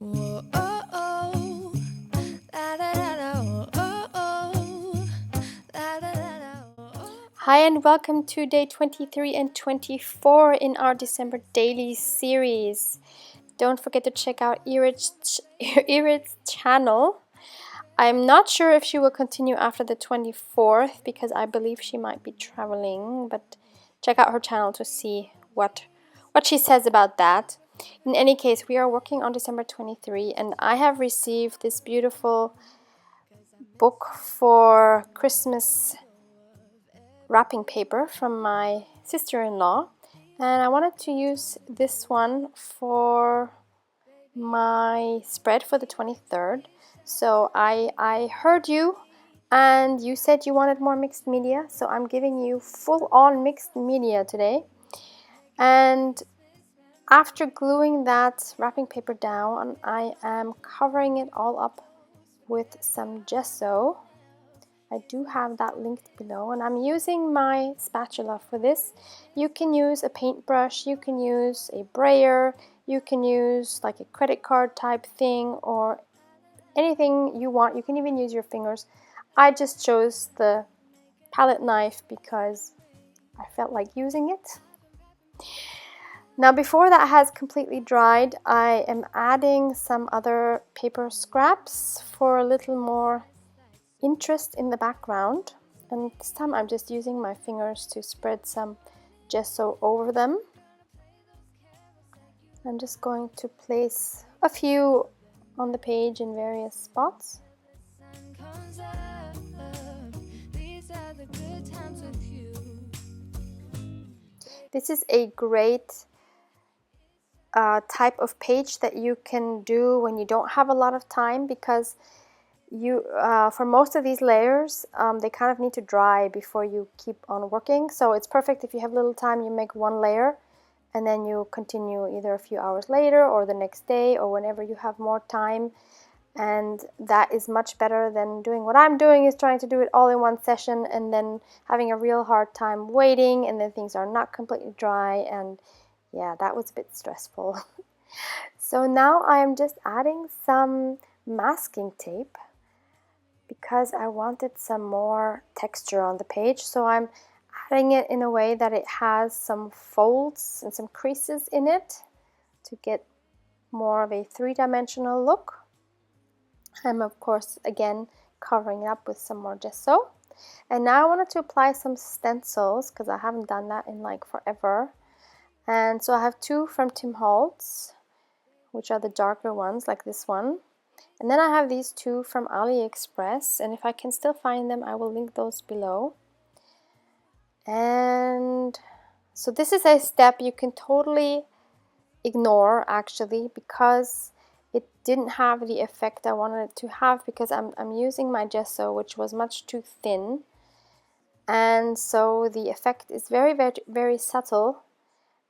Whoa, oh, oh. La, da, da, da, oh, oh. La, da, da, da, oh. Hi and welcome to day 23 and 24 in our December daily series. Don't forget to check out Irit's channel. I'm not sure if she will continue after the 24th because I believe she might be traveling, but check out her channel to see what she says about that. In any case, we are working on December 23 and I have received this beautiful book for Christmas wrapping paper from my sister-in-law, and I wanted to use this one for my spread for the 23rd. So I heard you and you said you wanted more mixed media, so I'm giving you full-on mixed media today. And after gluing that wrapping paper down, I am covering it all up with some gesso. I do have that linked below, and I'm using my spatula for this. You can use a paintbrush, you can use a brayer, you can use like a credit card type thing or anything you want. You can even use your fingers. I just chose the palette knife because I felt like using it. Now before that has completely dried, I am adding some other paper scraps for a little more interest in the background, and this time I'm just using my fingers to spread some gesso over them. I'm just going to place a few on the page in various spots. Sun comes up. These are the good times with you. This is a great type of page that you can do when you don't have a lot of time, because you for most of these layers they kind of need to dry before you keep on working. So it's perfect if you have little time, you make one layer and then you continue either a few hours later or the next day or whenever you have more time, and that is much better than doing what I'm doing, is trying to do it all in one session and then having a real hard time waiting and then things are not completely dry, and yeah, that was a bit stressful. So now I am just adding some masking tape because I wanted some more texture on the page. So I'm adding it in a way that it has some folds and some creases in it to get more of a three-dimensional look. I'm of course again covering it up with some more gesso. And now I wanted to apply some stencils because I haven't done that in like forever. And so I have two from Tim Holtz, which are the darker ones like this one. And then I have these two from AliExpress, and if I can still find them, I will link those below. And so this is a step you can totally ignore actually, because it didn't have the effect I wanted it to have, because I'm using my gesso, which was much too thin. And so the effect is very, very, very subtle,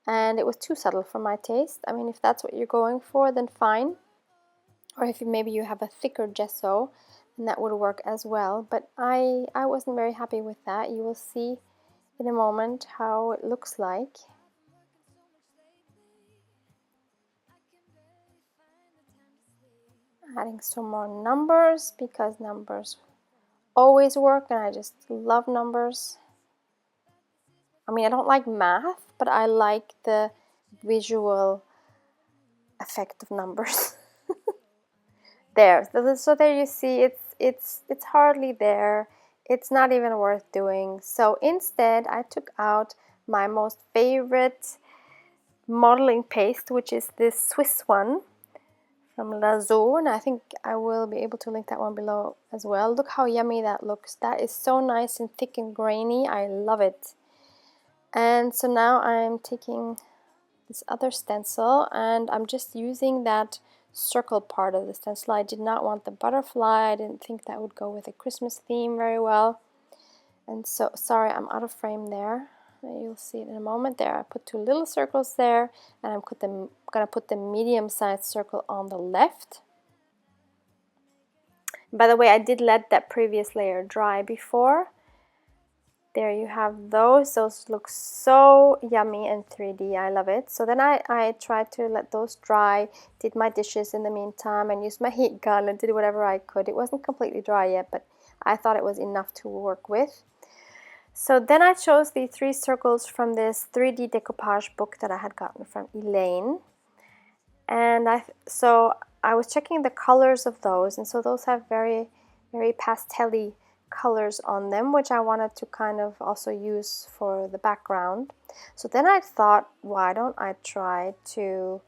and it was too subtle for my taste. I mean, if that's what you're going for, then fine. Or if maybe you have a thicker gesso, then that would work as well. But I wasn't very happy with that. You will see in a moment how it looks like. Adding some more numbers because numbers always work and I just love numbers. I mean, I don't like math, but I like the visual effect of numbers. There, so there you see, it's hardly there. It's not even worth doing. So instead, I took out my most favorite modeling paste, which is this Swiss one from Lazo, and I think I will be able to link that one below as well. Look how yummy that looks. That is so nice and thick and grainy. I love it. And so now I'm taking this other stencil and I'm just using that circle part of the stencil. I did not want the butterfly. I didn't think that would go with a Christmas theme very well. And so, sorry, I'm out of frame there. You'll see it in a moment. There, I put two little circles there, and I'm gonna put the medium-sized circle on the left. By the way, I did let that previous layer dry before, there you have those. Those look so yummy and 3D. I love it. So then I tried to let those dry, did my dishes in the meantime, and used my heat gun and did whatever I could. It wasn't completely dry yet, but I thought it was enough to work with. So then I chose the 3 circles from this 3D decoupage book that I had gotten from Elaine. And so I was checking the colors of those, and so those have very, very pastel-y colors on them, which I wanted to kind of also use for the background. So then I thought, why don't I try to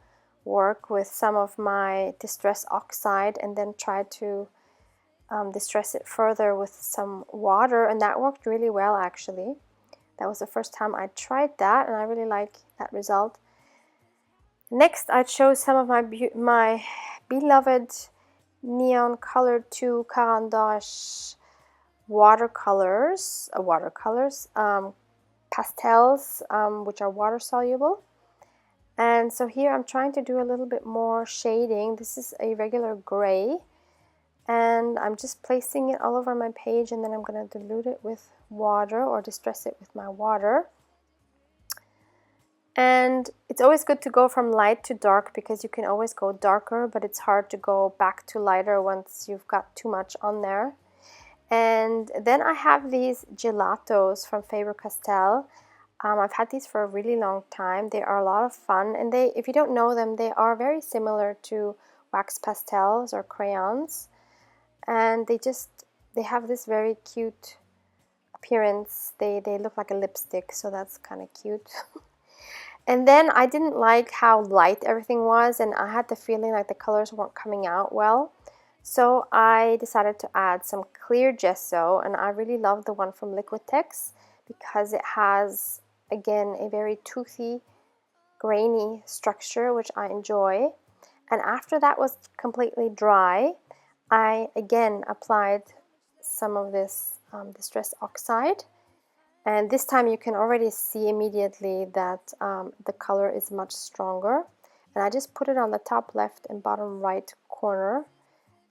work with some of my Distress Oxide and then try to distress it further with some water, and that worked really well actually. That was the first time I tried that, and I really like that result. Next, I chose some of my beloved Neon Color 2 Caran d'Ache watercolors, pastels, which are water soluble. And so here I'm trying to do a little bit more shading. This is a regular gray, and I'm just placing it all over my page, and then I'm going to dilute it with water or distress it with my water. And it's always good to go from light to dark because you can always go darker, but it's hard to go back to lighter once you've got too much on there. And then I have these gelatos from Faber-Castell. I've had these for a really long time. They are a lot of fun, and if you don't know them, they are very similar to wax pastels or crayons. And they have this very cute appearance. They look like a lipstick, so that's kind of cute. And then I didn't like how light everything was, and I had the feeling like the colors weren't coming out well. So I decided to add some clear gesso, and I really love the one from Liquitex because it has, again, a very toothy, grainy structure, which I enjoy. And after that was completely dry, I again applied some of this Distress Oxide. And this time you can already see immediately that the color is much stronger. And I just put it on the top left and bottom right corner.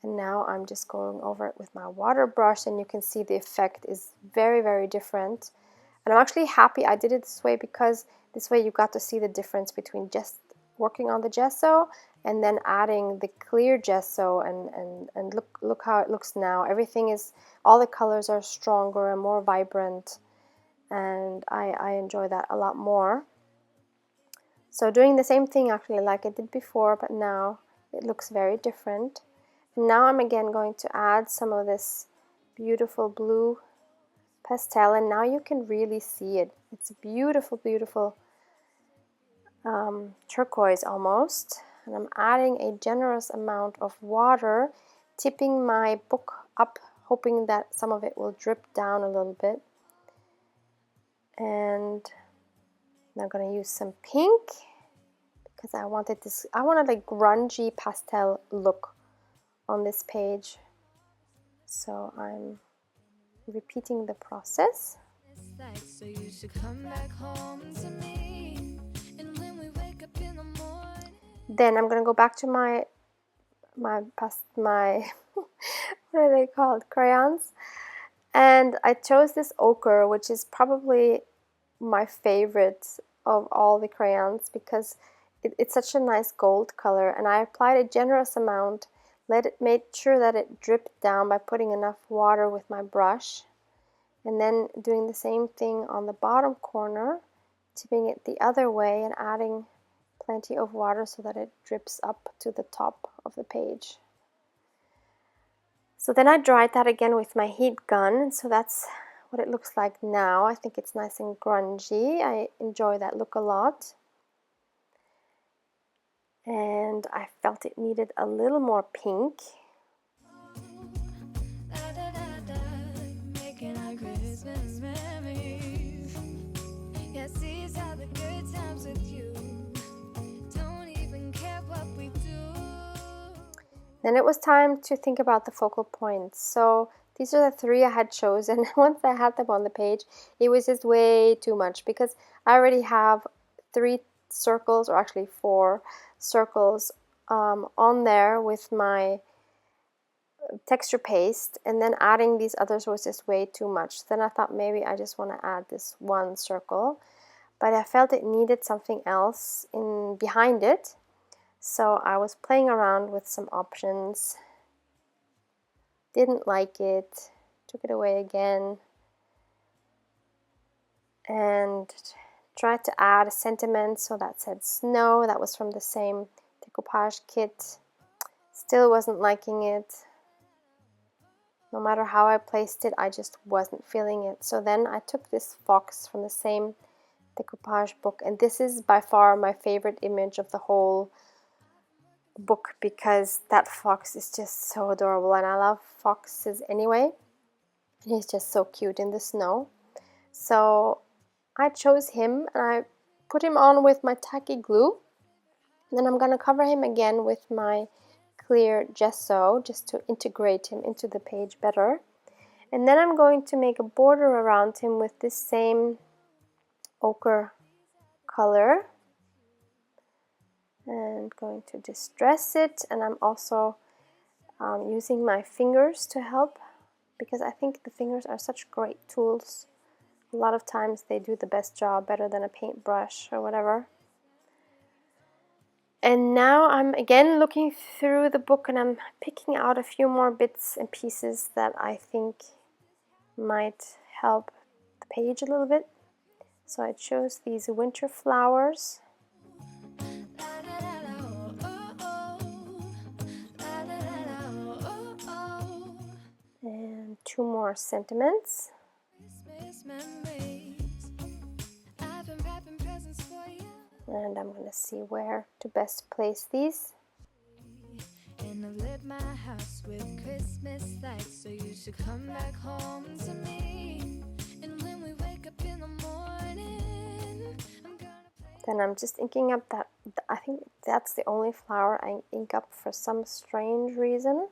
And now I'm just going over it with my water brush, and you can see the effect is very, very different. And I'm actually happy I did it this way because this way you got to see the difference between just working on the gesso and then adding the clear gesso, and look how it looks now. All the colors are stronger and more vibrant. And I enjoy that a lot more. So doing the same thing actually like I did before, but now it looks very different. And now I'm again going to add some of this beautiful blue pastel, and now you can really see it. It's a beautiful, beautiful turquoise almost. And I'm adding a generous amount of water, tipping my book up, hoping that some of it will drip down a little bit. And I'm going to use some pink because I wanted a grungy pastel look on this page. So I'm repeating the process. So you should come back home to me. And when we wake up in the morning, Then I'm going to go back to my what are they called? Crayons. And I chose this ochre, which is probably my favorite of all the crayons because it's such a nice gold color. And I applied a generous amount, made sure that it dripped down by putting enough water with my brush. And then doing the same thing on the bottom corner, tipping it the other way and adding plenty of water so that it drips up to the top of the page. So then I dried that again with my heat gun, so that's what it looks like now. I think it's nice and grungy. I enjoy that look a lot. And I felt it needed a little more pink. da da da da, making our Christmas memories. Yes, these are the good times with you. Don't even care what we do. Then it was time to think about the focal points. So these are the 3 I had chosen. Once I had them on the page, it was just way too much because I already have 3 circles, or actually 4 circles on there with my texture paste, and then adding these others was just way too much. Then I thought maybe I just want to add this one circle, but I felt it needed something else in behind it. So I was playing around with some options, didn't like it, took it away again, and tried to add a sentiment, so that said snow. That was from the same decoupage kit. Still wasn't liking it. No matter how I placed it, I just wasn't feeling it. So then I took this fox from the same decoupage book, and this is by far my favorite image of the whole book, because that fox is just so adorable, and I love foxes anyway. He's just so cute in the snow. So I chose him, and I put him on with my tacky glue. Then I'm going to cover him again with my clear gesso, just to integrate him into the page better. And then I'm going to make a border around him with this same ochre color, and going to distress it. And I'm also using my fingers to help, because I think the fingers are such great tools. A lot of times they do the best job, better than a paintbrush or whatever. And now I'm again looking through the book, and I'm picking out a few more bits and pieces that I think might help the page a little bit. So I chose these winter flowers. And two more sentiments. And I'm going to see where to best place these. And I've lit my house with Christmas lights, so you should come back home to me. And when we wake up in the morning, I'm gonna play. Then I'm just inking up that, I think that's the only flower I ink up for some strange reason.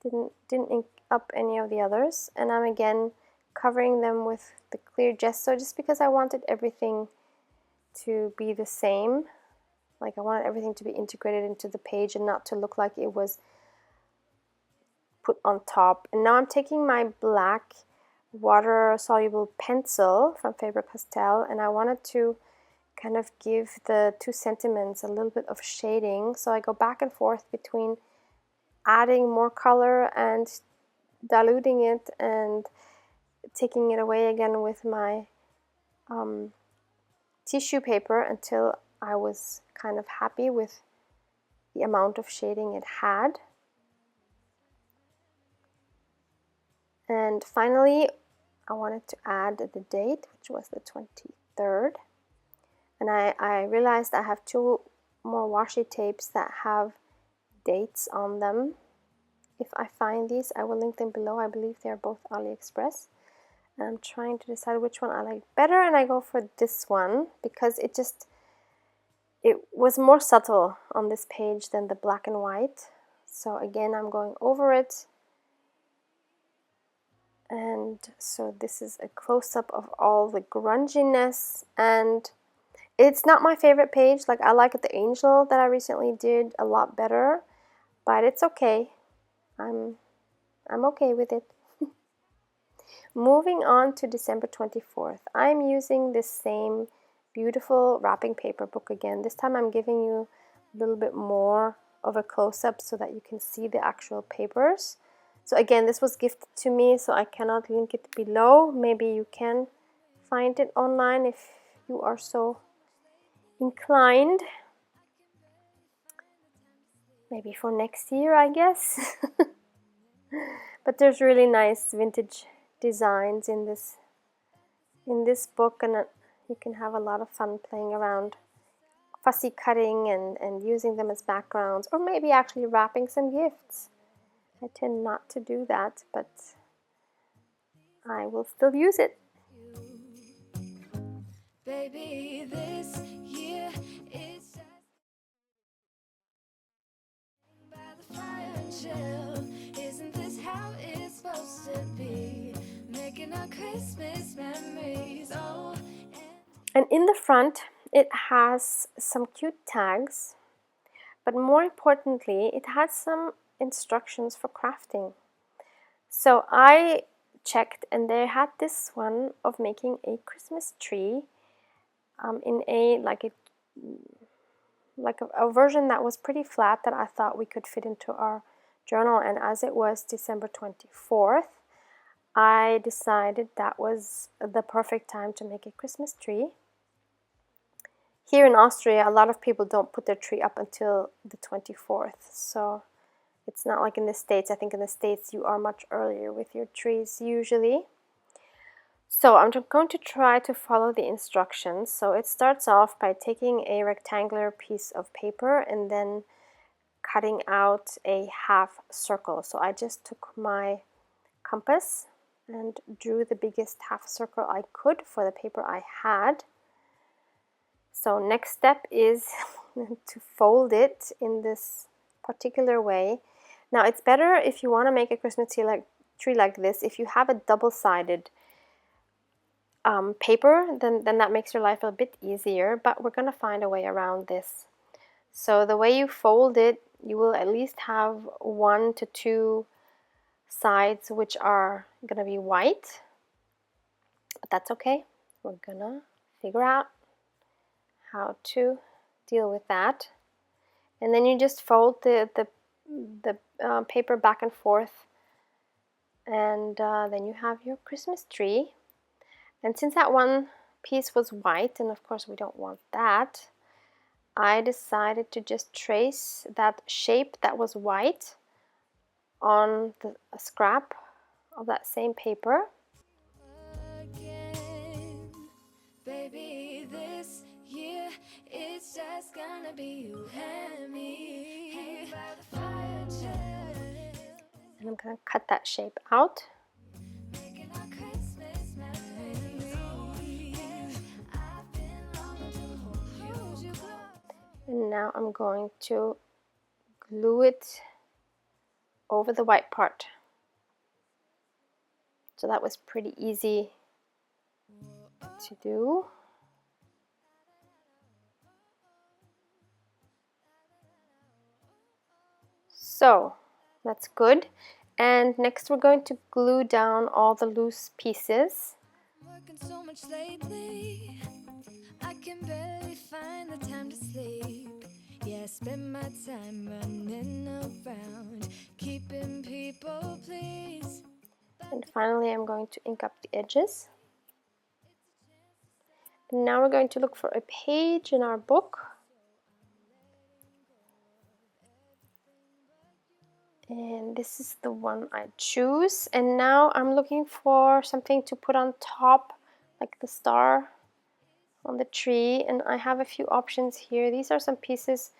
Didn't ink up any of the others. And I'm again covering them with the clear gesso, just because I wanted everything to be the same. Like, I wanted everything to be integrated into the page and not to look like it was put on top. And now I'm taking my black water-soluble pencil from Faber-Castell, and I wanted to kind of give the two sentiments a little bit of shading. So I go back and forth between adding more color and diluting it, and taking it away again with my tissue paper, until I was kind of happy with the amount of shading it had. And finally, I wanted to add the date, which was the 23rd. And I realized I have two more washi tapes that have dates on them. If I find these, I will link them below. I believe they are both AliExpress. And I'm trying to decide which one I like better, and I go for this one because it was more subtle on this page than the black and white. So again, I'm going over it. And so this is a close-up of all the grunginess, and it's not my favorite page. Like, I like the angel that I recently did a lot better, but it's okay. I'm okay with it. Moving on to December 24th, I'm using this same beautiful wrapping paper book again. This time I'm giving you a little bit more of a close-up so that you can see the actual papers. So again, this was gifted to me, so I cannot link it below. Maybe you can find it online if you are so inclined. Maybe for next year, I guess. But there's really nice vintage designs in this book, and you can have a lot of fun playing around, fussy cutting and using them as backgrounds, or maybe actually wrapping some gifts. I tend not to do that, but I will still use it. Baby, this year is just by the fire and chill. Isn't this how it's supposed to be? Making our Christmas memories. Oh, And in the front, it has some cute tags, but more importantly, it has some instructions for crafting. So I checked, and they had this one of making a Christmas tree in a version that was pretty flat that I thought we could fit into our journal. And as it was December 24th, I decided that was the perfect time to make a Christmas tree. Here in Austria, a lot of people don't put their tree up until the 24th, so it's not like in the States. I think in the States you are much earlier with your trees usually. So I'm going to try to follow the instructions. So it starts off by taking a rectangular piece of paper and then cutting out a half circle. So I just took my compass and drew the biggest half circle I could for the paper I had. So next step is to fold it in this particular way. Now it's better if you want to make a Christmas tree like this, if you have a double-sided paper, then that makes your life a bit easier, but we're going to find a way around this. So the way you fold it, you will at least have 1 to 2 sides which are going to be white, but that's okay. We're going to figure out how to deal with that. And then you just fold the paper back and forth, and then you have your Christmas tree. And since that one piece was white, and of course we don't want that, I decided to just trace that shape that was white on a scrap of that same paper. Again, baby, this year it's just gonna be you and me. Hanging by the fire chill. And I'm going to cut that shape out. Making our Christmas memories. I've been longing to hold you close. And now I'm going to glue it over the white part. So that was pretty easy to do. So that's good. And next we're going to glue down all the loose pieces. Working so much lately, I can barely find the time to sleep. Yeah, I spend my time running around, keeping people pleased. And finally I'm going to ink up the edges. And now we're going to look for a page in our book. And this is the one I choose. And now I'm looking for something to put on top, like the star on the tree. And I have a few options here. These are some pieces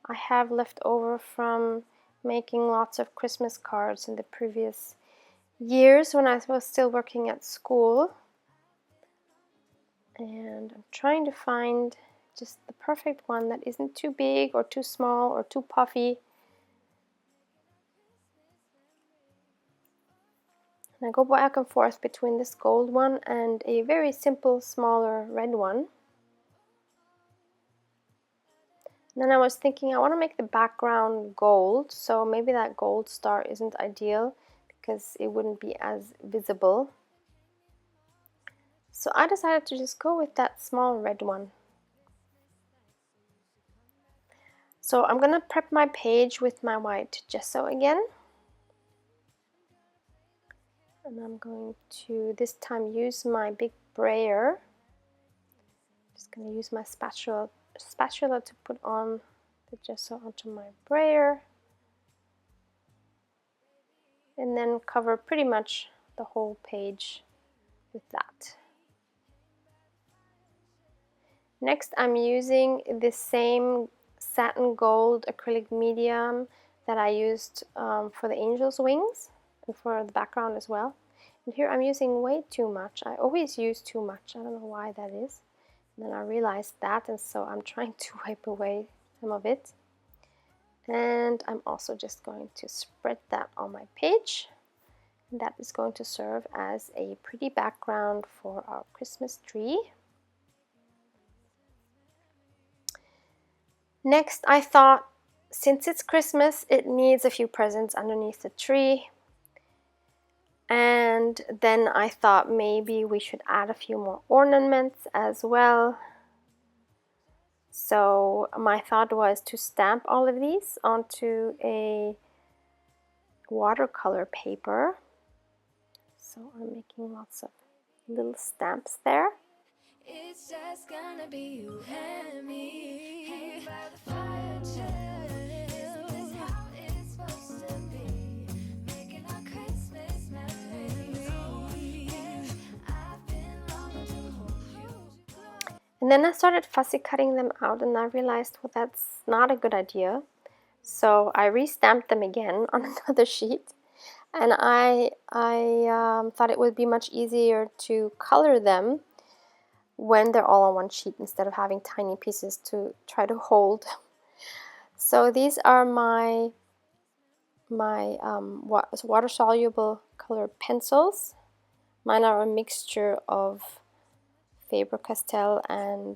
I have left over from making lots of Christmas cards in the previous years when I was still working at school. And I'm trying to find just the perfect one that isn't too big or too small or too puffy. And I go back and forth between this gold one and a very simple, smaller red one. And then I was thinking I want to make the background gold, so maybe that gold star isn't ideal because it wouldn't be as visible. So I decided to just go with that small red one. So I'm going to prep my page with my white gesso again. And I'm going to this time use my big brayer. Just going to use my spatula to put on the gesso onto my brayer. And then cover pretty much the whole page with that. Next I'm using the same satin gold acrylic medium that I used for the angel's wings and for the background as well. And here I'm using way too much. I always use too much. I don't know why that is. And then I realized that, and so I'm trying to wipe away some of it. And I'm also just going to spread that on my page. And that is going to serve as a pretty background for our Christmas tree. Next, I thought since it's Christmas, it needs a few presents underneath the tree. And then I thought maybe we should add a few more ornaments as well. So my thought was to stamp all of these onto a watercolor paper. So I'm making lots of little stamps there. It's just gonna be you and me, hanging by the fire chill. Isn't this how it's supposed to be? Making our Christmas memories. Oh, yeah, I've been longing to hold you. And then I started fussy cutting them out, and I realized, well, that's not a good idea. So I re-stamped them again on another sheet, and I thought it would be much easier to color them when they're all on one sheet instead of having tiny pieces to try to hold. So these are my water-soluble colored pencils. Mine are a mixture of Faber-Castell and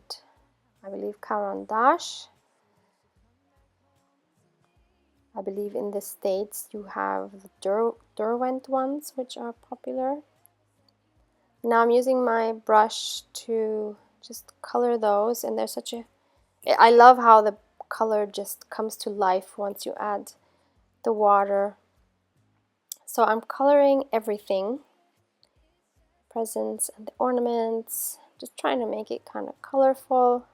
I believe Caran d'Ache. I believe in the States you have the Derwent ones, which are popular. Now I'm using my brush to just color those, and there's I love how the color just comes to life once you add the water. So I'm coloring everything, presents and the ornaments, just trying to make it kind of colorful.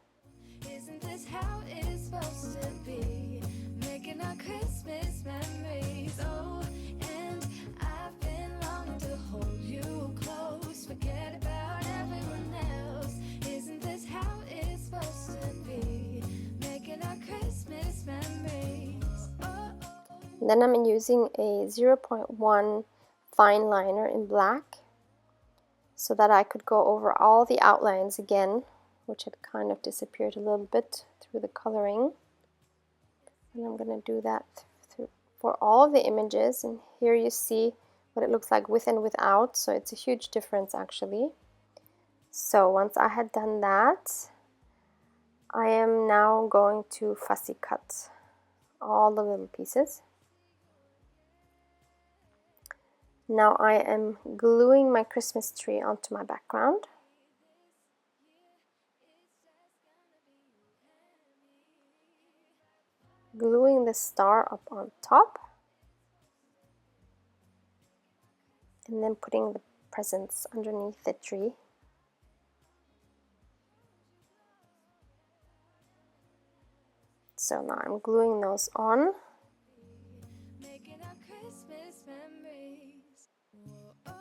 Isn't this how it's supposed to be? Making our Christmas memories. Oh, and I've been longing to hold you close. Forget about everyone else. Isn't this how it's supposed to be? Making our Christmas memories. Oh, And then I'm using a 0.1 fine liner in black so that I could go over all the outlines again, which had kind of disappeared a little bit through the coloring. And I'm going to do that for all of the images, and here you see what it looks like with and without, so it's a huge difference actually. So once I had done that, I am now going to fussy cut all the little pieces. Now I am gluing my Christmas tree onto my background. Gluing the star up on top. And then putting the presents underneath the tree. So now I'm gluing those on. making our Christmas memories. Oh, oh,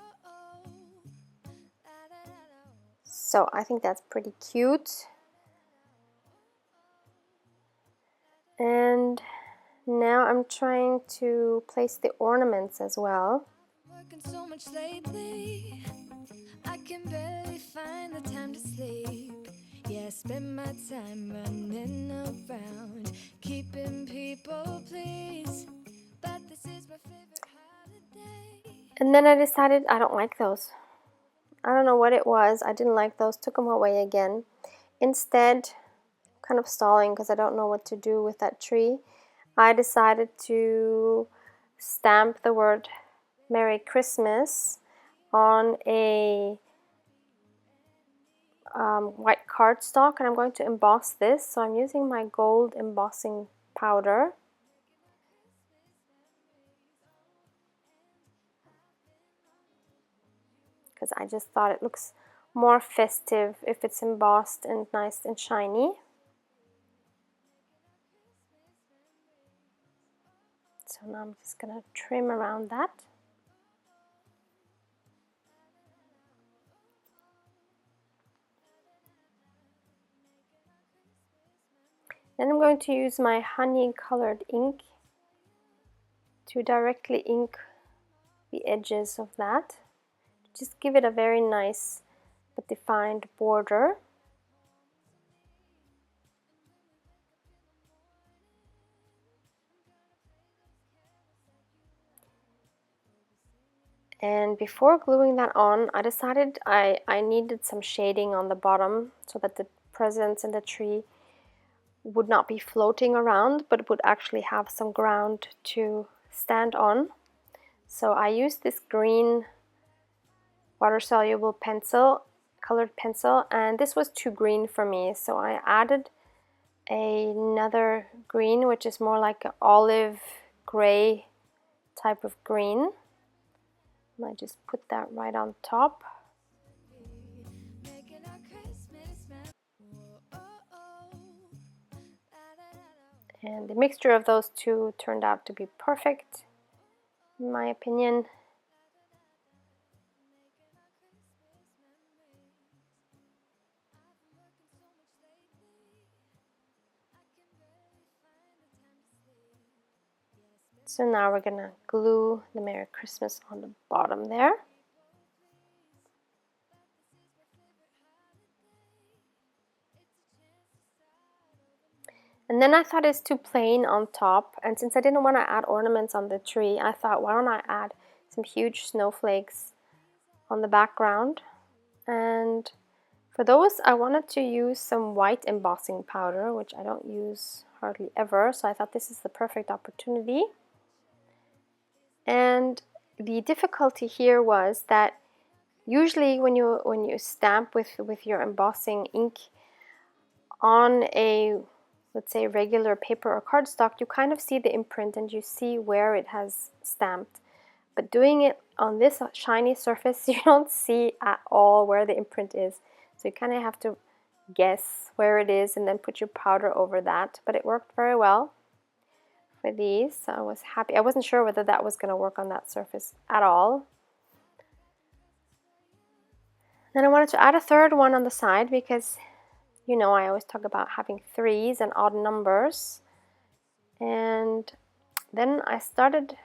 la, la, la, la. So I think that's pretty cute. And now I'm trying to place the ornaments as well. Working so much lately, I can barely find the time to sleep. Yeah, I spend my time running around, keeping people pleased. But this is my favorite holiday. And then I decided I don't like those. I don't know what it was. I didn't like those, took them away again. Instead, kind of stalling because I don't know what to do with that tree, I decided to stamp the word Merry Christmas on a white cardstock, and I'm going to emboss this. So I'm using my gold embossing powder. Because I just thought it looks more festive if it's embossed and nice and shiny. So now I'm just going to trim around that. Then I'm going to use my honey colored ink to directly ink the edges of that. Just give it a very nice but defined border. And before gluing that on, I decided I needed some shading on the bottom so that the presents in the tree would not be floating around, but would actually have some ground to stand on. So I used this green water-soluble pencil, colored pencil, and this was too green for me, so I added another green, which is more like an olive gray type of green. And I just put that right on top. And the mixture of those two turned out to be perfect, in my opinion. So now we're gonna glue the Merry Christmas on the bottom there. And then I thought it's too plain on top, and since I didn't want to add ornaments on the tree, I thought, why don't I add some huge snowflakes on the background. And for those, I wanted to use some white embossing powder, which I don't use hardly ever, so I thought this is the perfect opportunity. And the difficulty here was that usually when you stamp with your embossing ink on a, let's say, regular paper or cardstock, you kind of see the imprint and you see where it has stamped. But doing it on this shiny surface, you don't see at all where the imprint is. So you kind of have to guess where it is and then put your powder over that. But it worked very well for these, so I was happy. I wasn't sure whether that was going to work on that surface at all. Then I wanted to add a third one on the side because, you know, I always talk about having threes and odd numbers. And then I started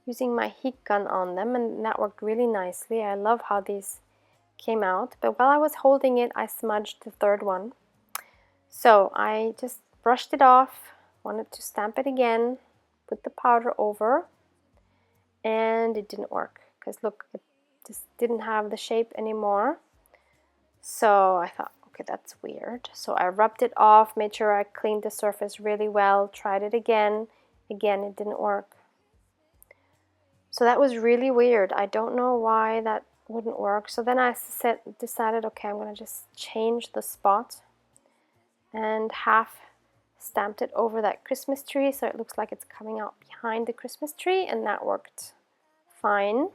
using my heat gun on them, and that worked really nicely. I love how these came out. But while I was holding it, I smudged the third one. So I just brushed it off, wanted to stamp it again, put the powder over, and it didn't work because look, it just didn't have the shape anymore. So I thought, okay, that's weird. So I rubbed it off, made sure I cleaned the surface really well, tried it again. Again, it didn't work. So that was really weird. I don't know why that wouldn't work. So then I decided, okay, I'm going to just change the spot and half stamped it over that Christmas tree so it looks like it's coming out behind the Christmas tree, and that worked fine.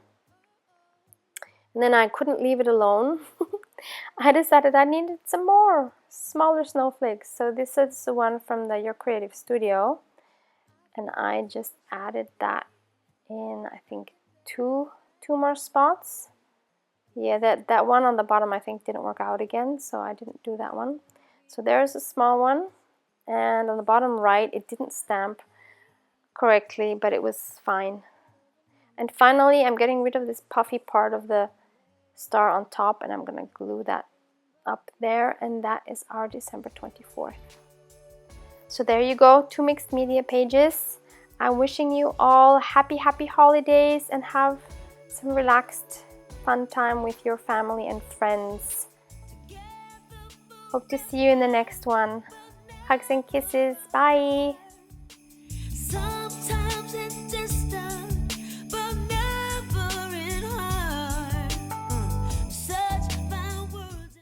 And then I couldn't leave it alone. I decided I needed some more smaller snowflakes. So this is the one from the Your Creative Studio, and I just added that in, I think, two more spots. Yeah, that one on the bottom I think didn't work out again, so I didn't do that one. So there's a small one, and on the bottom right it didn't stamp correctly, but it was fine. And finally I'm getting rid of this puffy part of the star on top, and I'm gonna glue that up there, and that is our December 24th. So there you go, 2 mixed media pages. I'm wishing you all happy holidays and have some relaxed fun time with your family and friends. Hope to see you in the next one. Hugs and kisses. Bye.